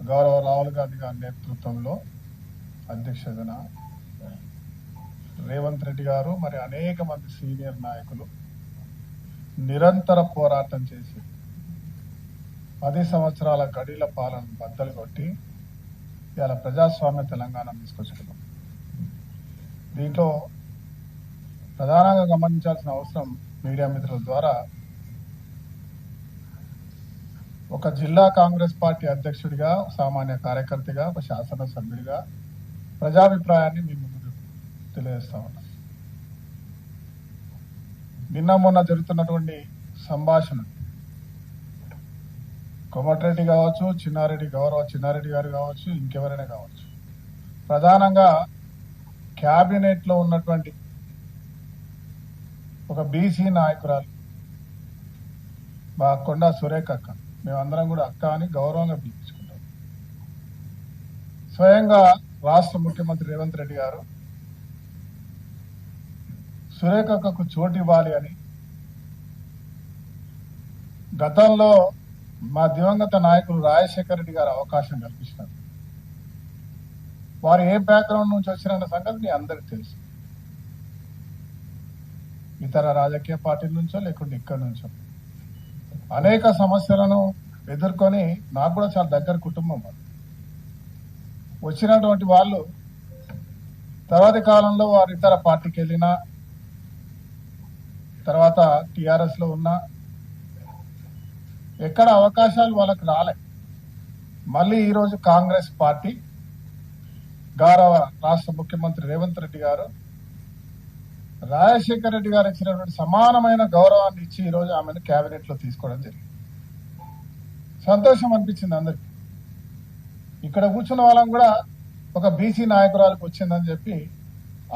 గౌరవ రాహుల్ గాంధీ గారి నేతృత్వంలో అధ్యక్షతన రేవంత్ రెడ్డి గారు మరి అనేక మంది సీనియర్ నాయకులు నిరంతర పోరాటం చేసి 10 సంవత్సరాల గడిల పాలన బద్దలు కొట్టి ఇలా ప్రజాస్వామ్య తెలంగాణ తీసుకొచ్చుకున్నాం. దీంట్లో ప్రధానంగా గమనించాల్సిన అవసరం మీడియా మిత్రుల ద్వారా ఒక జిల్లా కాంగ్రెస్ పార్టీ అధ్యక్షుడిగా, సామాన్య కార్యకర్తగా, ఒక శాసనసభ్యుడిగా ప్రజాభిప్రాయాన్ని మీ ముందు తెలియజేస్తా ఉన్నా. నిన్న మొన్న జరుగుతున్నటువంటి సంభాషణ కోమటిరెడ్డి కావచ్చు, గౌరవ చిన్నారెడ్డి గారు కావచ్చు, ఇంకెవరైనా కావచ్చు, ప్రధానంగా క్యాబినెట్ లో ఉన్నటువంటి ఒక బీసీ నాయకురాలు మా కొండా సురేఖ అక్క, మేమందరం కూడా అక్క అని గౌరవంగా పిలిపించుకుంటాం. స్వయంగా రాష్ట్ర ముఖ్యమంత్రి రేవంత్ రెడ్డి గారు సురేఖ అక్కకు చోటు ఇవ్వాలి అని గతంలో మా దివంగత నాయకులు రాజశేఖర రెడ్డి గారు అవకాశం కల్పించినారు. వారు ఏ బ్యాక్గ్రౌండ్ నుంచి వచ్చిన సంగతి మీ అందరికి తెలుసు. ఇతర రాజకీయ పార్టీల నుంచో లేకుంటే ఇక్కడి నుంచో అనేక సమస్యలను ఎదుర్కొని, నాకు కూడా చాలా దగ్గర కుటుంబం వచ్చినటువంటి వాళ్ళు తర్వాతి కాలంలో వారు ఇతర పార్టీకి వెళ్ళినా, తర్వాత టిఆర్ఎస్ లో ఉన్నా ఎక్కడ అవకాశాలు వాళ్ళకి రాలే. మళ్ళీ ఈరోజు కాంగ్రెస్ పార్టీ గౌరవ రాష్ట్ర ముఖ్యమంత్రి రేవంత్ రెడ్డి గారు రాజశేఖర రెడ్డి గారు ఇచ్చినటువంటి సమానమైన గౌరవాన్ని ఇచ్చి ఈరోజు ఆమెను కేబినెట్ లో తీసుకోవడం జరిగింది. సంతోషం అనిపించింది అందరికి. ఇక్కడ కూర్చున్న వాళ్ళం కూడా ఒక బీసీ నాయకురాలకు వచ్చిందని చెప్పి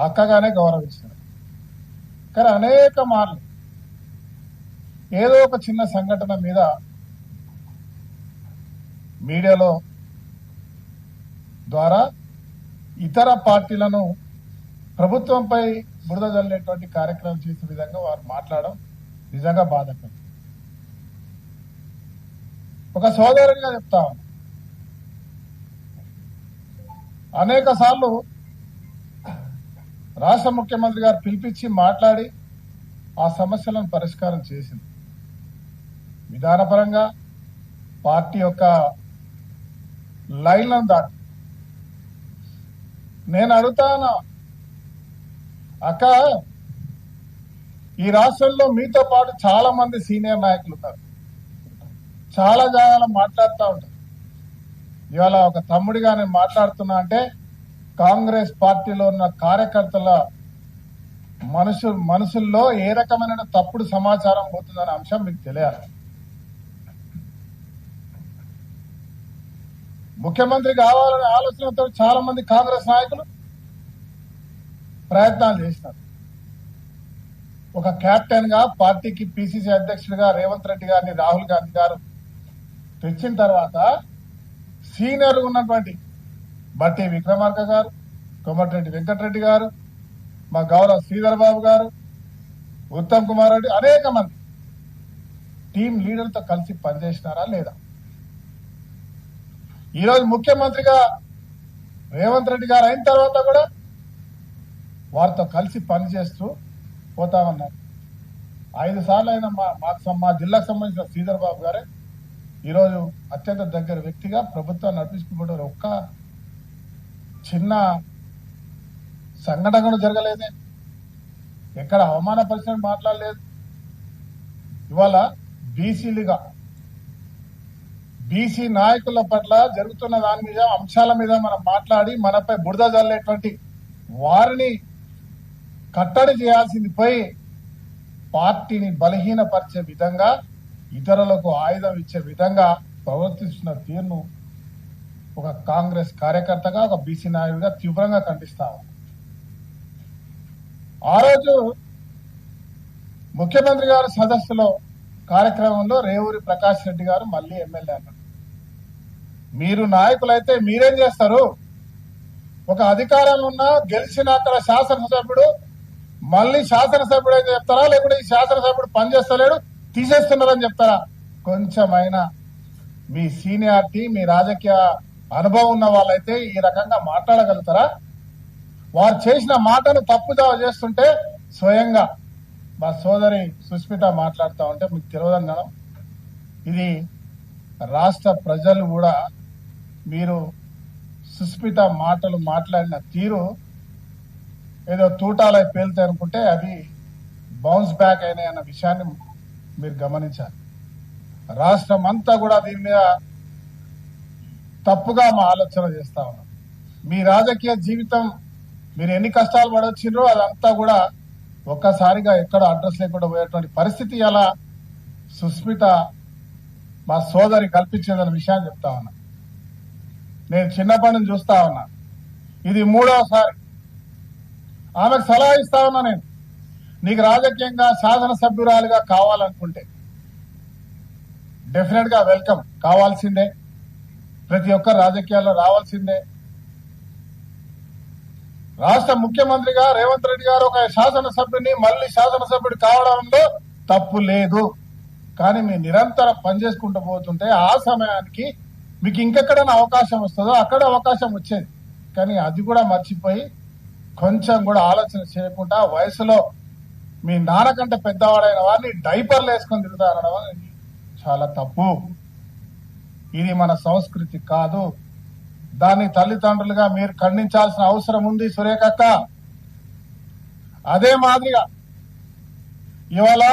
అక్కగానే గౌరవించారు. కానీ అనేక మార్లు ఏదో ఒక చిన్న సంఘటన మీద మీడియాలో ద్వారా ఇతర పార్టీలను ప్రభుత్వంపై బురద జల్లేటువంటి కార్యక్రమం చేసే విధంగా వారు మాట్లాడడం నిజంగా బాధాకరం. ఒక సోదరుడిగా చెప్తా ఉన్నా, అనేక సార్లు రాష్ట్ర ముఖ్యమంత్రి గారు పిలిపించి మాట్లాడి ఆ సమస్యలను పరిష్కారం చేసింది. విధానపరంగా పార్టీ యొక్క లైన్లను దాటి నేను అడుగుతాను, అక్క ఈ రాష్ట్రంలో మీతో పాటు చాలా మంది సీనియర్ నాయకులు ఉన్నారు, చాలా జాగాలో మాట్లాడుతూ ఉంటారు. ఇవాళ ఒక తమ్ముడిగా నేను మాట్లాడుతున్నా అంటే కాంగ్రెస్ పార్టీలో ఉన్న కార్యకర్తల మనసుల్లో ఏ రకమైన తప్పుడు సమాచారం పోతుందనే అంశం మీకు తెలియాలి. ముఖ్యమంత్రి కావాలనే ఆలోచనతో చాలా మంది కాంగ్రెస్ నాయకులు ప్రయత్నాలు చేసినారు. ఒక కెప్టెన్ గా పార్టీకి పిసిసి అధ్యక్షుడిగా రేవంత్ రెడ్డి గారిని రాహుల్ గాంధీ గారు తెచ్చిన తర్వాత సీనియర్ ఉన్నటువంటి బట్టి విక్రమార్క గారు, కోమటిరెడ్డి వెంకటరెడ్డి గారు, మా గౌరవ శ్రీధర్ బాబు గారు, ఉత్తమ్ కుమార్ రెడ్డి, అనేక మంది టీం లీడర్తో కలిసి పనిచేసినారా లేదా? ఈరోజు ముఖ్యమంత్రిగా రేవంత్ రెడ్డి గారు అయిన తర్వాత కూడా వారితో కలిసి పనిచేస్తూ పోతా ఉన్నారు. 5 సార్లు అయిన మా జిల్లాకు సంబంధించిన శ్రీధర్ బాబు గారే ఈరోజు అత్యంత దగ్గర వ్యక్తిగా ప్రభుత్వాన్ని నడిపించుకుంటారు. ఒక్క చిన్న సంఘటన కూడా జరగలేదే, ఎక్కడ అవమానపరిచిన మాట్లాడలేదు. ఇవాళ బీసీలుగా బీసీ నాయకుల పట్ల జరుగుతున్న దాని మీద అంశాల మీద మనం మాట్లాడి మనపై బురద జల్లేటువంటి వారిని కట్టడి చేయాల్సింది పోయి పార్టీని బలహీనపరిచే విధంగా, ఇతరులకు ఆయుధం ఇచ్చే విధంగా ప్రవర్తిస్తున్న తీరును ఒక కాంగ్రెస్ కార్యకర్తగా, ఒక బీసీ నాయకుడిగా తీవ్రంగా ఖండిస్తాము. ఆ రోజు ముఖ్యమంత్రి గారి సదస్సులో కార్యక్రమంలో రేవూరి ప్రకాష్ రెడ్డి గారు మళ్ళీ ఎమ్మెల్యే అన్నారు, మీరు నాయకులైతే మీరేం చేస్తారు? ఒక అధికారంలో ఉన్న గెలిచిన అక్కడ శాసనసభ్యుడు మళ్ళీ శాసనసభ్యుడు అయితే చెప్తారా, లేకుంటే ఈ శాసనసభ్యుడు పనిచేస్తలేడు తీసేస్తున్నారని చెప్తారా? కొంచెమైనా మీ సీనియారిటీ, మీ రాజకీయ అనుభవం ఉన్న వాళ్ళైతే ఈ రకంగా మాట్లాడగలుగుతారా? వారు చేసిన మాటను తప్పుదావ చేస్తుంటే స్వయంగా మా సోదరి సుస్మిత మాట్లాడుతూ ఉంటే మీకు తెలియదన్నాను. ఇది రాష్ట్ర ప్రజలు కూడా మీరు సుస్మిత మాటలు మాట్లాడిన తీరు ఏదో తూటాలై పేలుతాయి అనుకుంటే అవి బౌన్స్ బ్యాక్ అయినాయి అన్న విషయాన్ని మీరు గమనించాలి. రాష్ట్రం అంతా కూడా దీని మీద తప్పుగా మా ఆలోచన చేస్తా ఉన్నాం. మీ రాజకీయ జీవితం మీరు ఎన్ని కష్టాలు పడొచ్చిండ్రో అదంతా కూడా ఒక్కసారిగా ఎక్కడ అడ్రస్ లేకుండా పోయేటువంటి పరిస్థితి అలా సుస్మిత మా సోదరి కల్పించేదన్న విషయాన్ని చెప్తా ఉన్నా. నేను చిన్నప్పటి నుంచి చూస్తా ఉన్నా, ఇది 3వసారి ఆమెకు సలహా ఇస్తా ఉన్నా. నేను నీకు రాజకీయంగా శాసనసభ్యురాలుగా కావాలనుకుంటే డెఫినెట్ గా వెల్కమ్, కావాల్సిందే, ప్రతి ఒక్కరు రాజకీయాల్లో రావాల్సిందే. రాష్ట్ర ముఖ్యమంత్రిగా రేవంత్ రెడ్డి గారు ఒక శాసనసభ్యుని మళ్ళీ శాసనసభ్యుడు కావడంలో తప్పు లేదు. కానీ మీరు నిరంతరం పనిచేసుకుంటూ పోతుంటే ఆ సమయానికి మీకు ఇంకెక్కడైనా అవకాశం వస్తుందో అక్కడ అవకాశం వచ్చేది. కానీ అది కూడా మర్చిపోయి కొంచెం కూడా ఆలోచన చేయకుండా వయసులో మీ నాన్నకంటే పెద్దవాడైన వారిని డైపర్లు వేసుకొని తిరుగుతారనడం చాలా తప్పు. ఇది మన సంస్కృతి కాదు. దాన్ని తల్లిదండ్రులుగా మీరు ఖండించాల్సిన అవసరం ఉంది సురేఖక్క. అదే మాదిరిగా ఇవాళ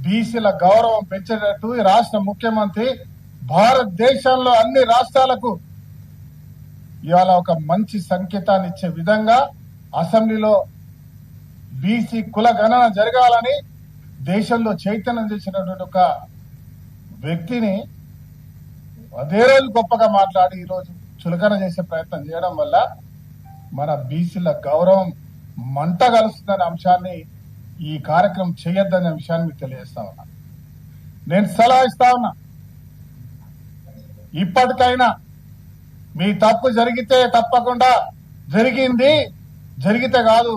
బీసీల గౌరవం పెంచేటట్టు ఈ రాష్ట్ర ముఖ్యమంత్రి భారతదేశంలో అన్ని రాష్ట్రాలకు ఇవాళ ఒక మంచి సంకేతాన్ని ఇచ్చే విధంగా అసెంబ్లీలో బీసీ కుల గణన జరగాలని దేశంలో చైతన్యం చేసినటువంటి ఒక వ్యక్తిని అదే రోజు గొప్పగా మాట్లాడి ఈరోజు చులకన చేసే ప్రయత్నం చేయడం వల్ల మన బీసీల గౌరవం మంట కలుస్తుందనే అంశాన్ని ఈ కార్యక్రమం చేయొద్దనే విషయాన్ని మీకు తెలియజేస్తా ఉన్నా. నేను సలహా ఇస్తా ఉన్నా, ఇప్పటికైనా మీ తప్పు జరిగితే తప్పకుండా జరిగితే కాదు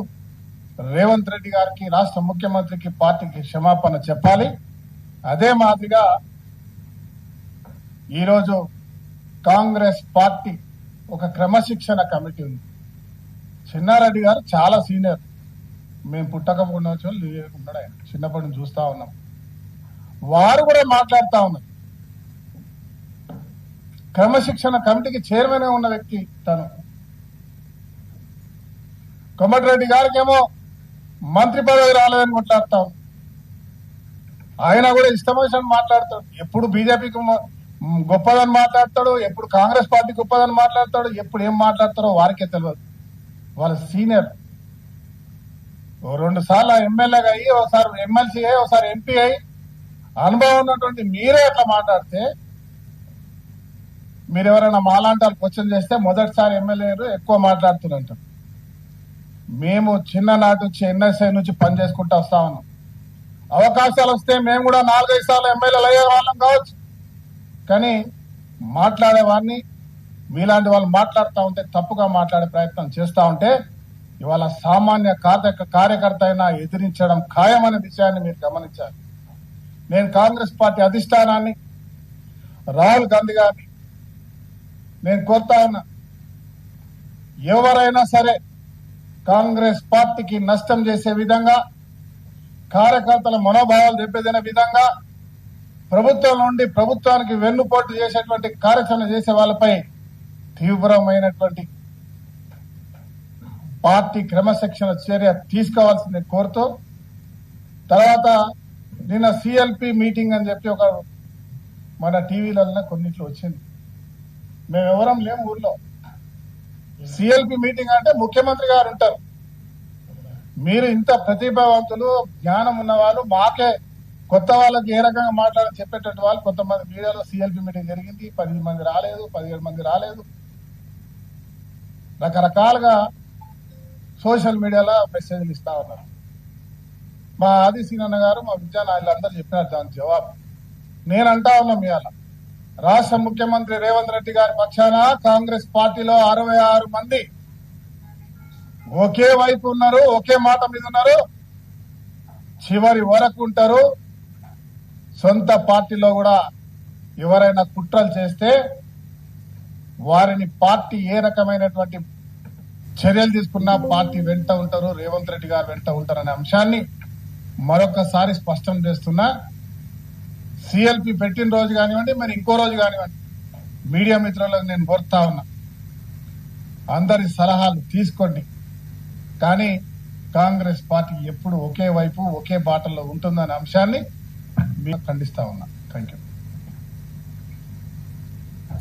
రేవంత్ రెడ్డి గారికి, రాష్ట్ర ముఖ్యమంత్రికి, పార్టీకి క్షమాపణ చెప్పాలి. అదే మాదిరిగా ఈరోజు కాంగ్రెస్ పార్టీ ఒక క్రమశిక్షణ కమిటీ ఉంది. చిన్నారెడ్డి గారు చాలా సీనియర్, మేము పుట్టకుండా ఉన్నాడు ఆయన, చిన్నప్పటి నుంచి చూస్తా ఉన్నాం. వారు కూడా మాట్లాడుతా ఉన్నారు. క్రమశిక్షణ కమిటీకి చైర్మన్ ఉన్న వ్యక్తి తను. కోమటిరెడ్డి గారికి ఏమో మంత్రి పదవి రాలేదని మాట్లాడతాం. ఆయన కూడా ఇష్టం వచ్చినట్టు మాట్లాడతాడు. ఎప్పుడు బీజేపీకి గొప్పదని మాట్లాడతాడు, ఎప్పుడు కాంగ్రెస్ పార్టీ గొప్పదని మాట్లాడతాడు, ఎప్పుడు ఏం మాట్లాడతారో వారికే తెలియదు. వాళ్ళ సీనియర్ 2 సార్లు ఎమ్మెల్యేగా అయ్యి, ఒకసారి ఎమ్మెల్సీ అయ్యి, ఒకసారి ఎంపీ అయ్యి అనుభవం ఉన్నటువంటి మీరే అట్లా మాట్లాడితే, మీరు ఎవరైనా మాలాంటి వాళ్ళు క్వశ్చన్ చేస్తే మొదటిసారి ఎమ్మెల్యేలు ఎక్కువ మాట్లాడుతున్నట్టు. మేము చిన్ననాటి నుంచి ఎన్ఎస్ఐ నుంచి పనిచేసుకుంటూ వస్తా ఉన్నాం. అవకాశాలు వస్తే మేము కూడా 4-5 సార్లు ఎమ్మెల్యేలు అయ్యే వాళ్ళం కావచ్చు. కానీ మాట్లాడేవాడిని మీలాంటి వాళ్ళు మాట్లాడుతూ ఉంటే, తప్పుగా మాట్లాడే ప్రయత్నం చేస్తూ ఉంటే ఇవాళ సామాన్య కార్యకర్త అయినా ఎదిరించడం ఖాయమనే విషయాన్ని మీరు గమనించాలి. నేను కాంగ్రెస్ పార్టీ అధిష్టానాన్ని, రాహుల్ గాంధీ గారిని నేను కోరుతా ఉన్నా, ఎవరైనా సరే కాంగ్రెస్ పార్టీకి నష్టం చేసే విధంగా, కార్యకర్తల మనోభావాలు దెబ్బతినే విధంగా, ప్రభుత్వం నుండి ప్రభుత్వానికి వెన్నుపోటు చేసేటువంటి కార్యాచరణ చేసే వాళ్ళపై తీవ్రమైనటువంటి పార్టీ క్రమశిక్షణ చర్య తీసుకోవాల్సింది కోరుతూ, తర్వాత నిన్న సిఎల్పి మీటింగ్ అని చెప్పి ఒక మన టీవీలలో కొన్నిట్లో వచ్చింది. మేమెవరం లేము ఊర్లో. సిఎల్పి మీటింగ్ అంటే ముఖ్యమంత్రి గారు ఉంటారు. మీరు ఇంత ప్రతిభావంతులు, జ్ఞానం ఉన్న వాళ్ళు, మాకే కొత్త వాళ్ళకి ఏ రకంగా మాట్లాడాలని చెప్పేటట్టు వాళ్ళు కొంతమంది మీడియాలో సిఎల్పి మీటింగ్ జరిగింది, 10 మంది రాలేదు, 17 మంది రాలేదు, రకరకాలుగా సోషల్ మీడియాలో మెసేజ్లు ఇస్తా ఉన్నారు. మా ఆది సీనన్న గారు, మా విద్యానాయులందరూ చెప్పినారు దాని జవాబు. నేను అంటా ఉన్నా, మీ అలా రాష్ట్ర ముఖ్యమంత్రి రేవంత్ రెడ్డి గారి పక్షాన కాంగ్రెస్ పార్టీలో 66 మంది ఒకే వైపు ఉన్నారు, ఒకే మాట మీద ఉన్నారు, చివరి వరకు ఉంటారు. సొంత పార్టీలో కూడా ఎవరైనా కుట్రలు చేస్తే వారిని పార్టీ ఏ రకమైనటువంటి చర్యలు తీసుకున్నా పార్టీ వెంట ఉంటారు, రేవంత్ రెడ్డి గారు వెంట ఉంటారనే అంశాన్ని మరొకసారి స్పష్టం చేస్తున్నా. సిఎల్పి పెట్టిన రోజు కానివ్వండి, మరి ఇంకో రోజు కానివ్వండి, మీడియా మిత్రులకు నేను కోరుతా ఉన్నా, అందరి సలహాలు తీసుకోండి. కానీ కాంగ్రెస్ పార్టీ ఎప్పుడు ఒకే వైపు ఒకే బాటలో ఉంటుందనే అంశాన్ని ఖండిస్తా ఉన్నా. Thank you.